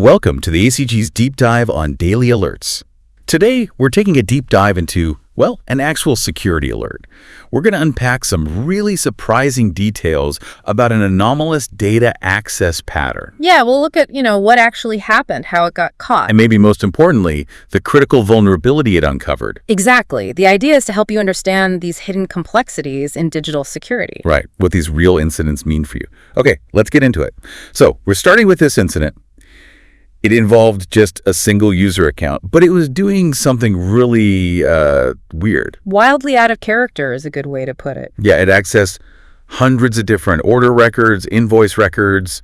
Welcome to the ACG's Deep Dive on Daily Alerts. Today, we're taking a deep dive into, well, an actual security alert. We're going to unpack some really surprising details about an anomalous data access pattern. Yeah, we'll look at, what actually happened, how it got caught. And maybe most importantly, the critical vulnerability it uncovered. Exactly. The idea is to help you understand these hidden complexities in digital security. Right, what these real incidents mean for you. Okay, let's get into it. So, we're starting with this incident. It involved just a single user account, but it was doing something really weird. Wildly out of character is a good way to put it. Yeah, it accessed hundreds of different order records, invoice records,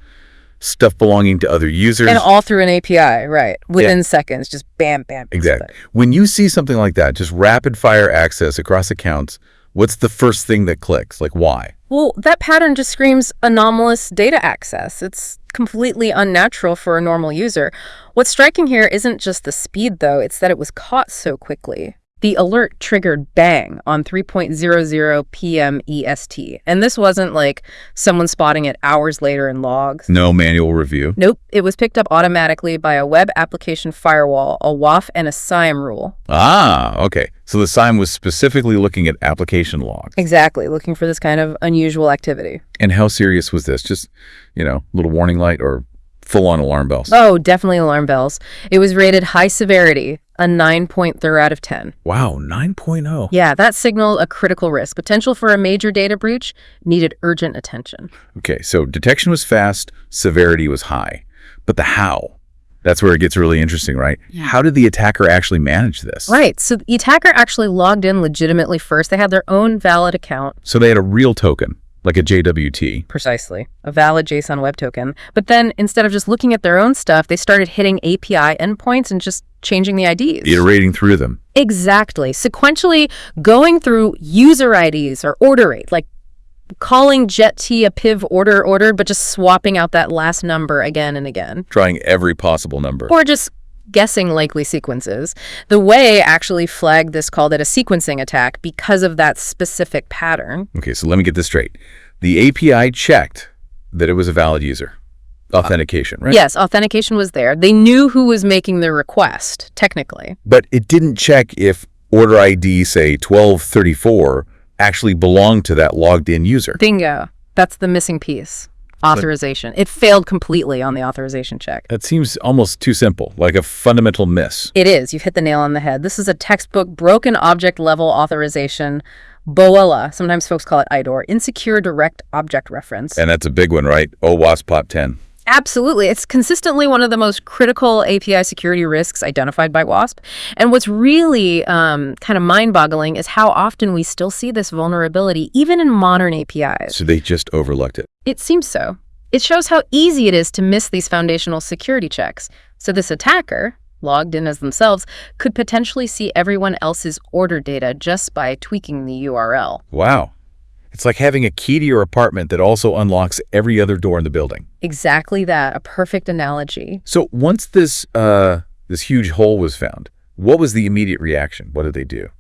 stuff belonging to other users. And all through an API, right? Within seconds, just bam, bam. Exactly. When you see something like that, just rapid fire access across accounts, what's the first thing that clicks? Like, why? Well, that pattern just screams anomalous data access. It's completely unnatural for a normal user. What's striking here isn't just the speed, though. It's that it was caught so quickly. The alert triggered bang on 3:00 p.m. EST. And this wasn't like someone spotting it hours later in logs. No manual review. Nope. It was picked up automatically by a web application firewall, a WAF, and a SIEM rule. Ah, okay. So the SIEM was specifically looking at application logs. Exactly. Looking for this kind of unusual activity. And how serious was this? Just, little warning light or full-on alarm bells? Oh, definitely alarm bells. It was rated high severity, a 9.3 out of 10. Wow, 9.0. Yeah, that signaled a critical risk. Potential for a major data breach, needed urgent attention. Okay, so detection was fast, severity was high. But the how? That's where it gets really interesting, right? Yeah. How did the attacker actually manage this? Right, so the attacker actually logged in legitimately first. They had their own valid account. So they had a real token, like a JWT. Precisely, a valid JSON web token. But then instead of just looking at their own stuff, they started hitting API endpoints and just changing the IDs. Iterating through them. Exactly. Sequentially going through user IDs or order rate, like calling JetT a PIV ordered, but just swapping out that last number again and again. Trying every possible number. Or just guessing likely sequences. The way actually flagged this, called it a sequencing attack because of that specific pattern. Okay, so let me get this straight. The API checked that it was a valid user. Authentication, right? Yes, authentication was there. They knew who was making the request, technically. But it didn't check if order ID, say 1234, actually belonged to that logged in user. Bingo. That's the missing piece. Authorization. It failed completely on the authorization check. That seems almost too simple, like a fundamental miss. It is. You've hit the nail on the head. This is a textbook broken object level authorization, BOLA. Sometimes folks call it IDOR, insecure direct object reference. And that's a big one, right? OWASP Pop 10. Absolutely. It's consistently one of the most critical API security risks identified by WASP. And what's really kind of mind-boggling is how often we still see this vulnerability, even in modern APIs. So they just overlooked it. It seems so. It shows how easy it is to miss these foundational security checks. So this attacker, logged in as themselves, could potentially see everyone else's order data just by tweaking the URL. Wow. It's like having a key to your apartment that also unlocks every other door in the building. Exactly that. A perfect analogy. So once this huge hole was found, what was the immediate reaction? What did they do?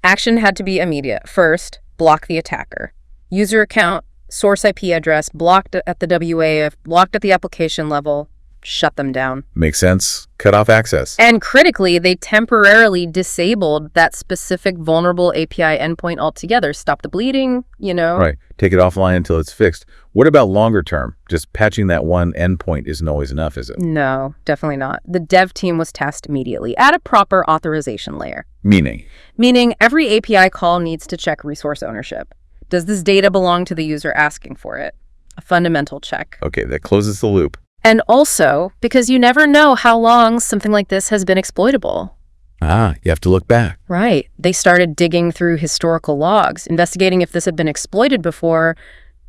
Action had to be immediate. First, block the attacker. User account, source IP address, blocked at the WAF, blocked at the application level, shut them down. Makes sense. Cut off access. And critically, they temporarily disabled that specific vulnerable API endpoint altogether. Stop the bleeding, Right. Take it offline until it's fixed. What about longer term? Just patching that one endpoint isn't always enough, is it? No, definitely not. The dev team was tasked immediately at a proper authorization layer. Meaning? Meaning every API call needs to check resource ownership. Does this data belong to the user asking for it? A fundamental check. Okay, that closes the loop. And also, because you never know how long something like this has been exploitable. Ah, you have to look back. Right. They started digging through historical logs, investigating if this had been exploited before,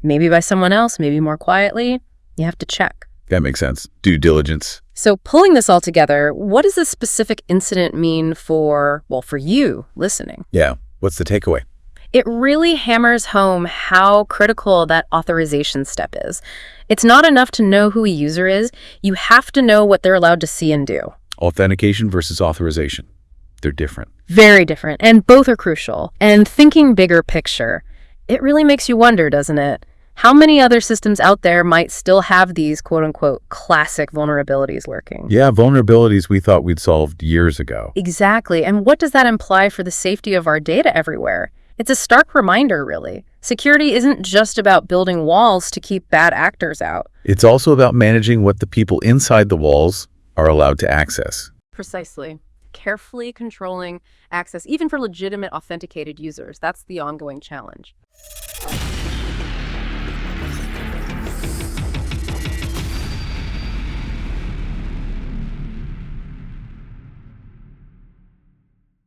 maybe by someone else, maybe more quietly. You have to check. That makes sense. Due diligence. So pulling this all together, what does this specific incident mean for you listening? Yeah. What's the takeaway? It really hammers home how critical that authorization step is. It's not enough to know who a user is. You have to know what they're allowed to see and do. Authentication versus authorization. They're different. Very different, and both are crucial. And thinking bigger picture, it really makes you wonder, doesn't it? How many other systems out there might still have these quote-unquote classic vulnerabilities lurking? Yeah, vulnerabilities we thought we'd solved years ago. Exactly. And what does that imply for the safety of our data everywhere? It's a stark reminder, really. Security isn't just about building walls to keep bad actors out. It's also about managing what the people inside the walls are allowed to access. Precisely. Carefully controlling access, even for legitimate authenticated users. That's the ongoing challenge.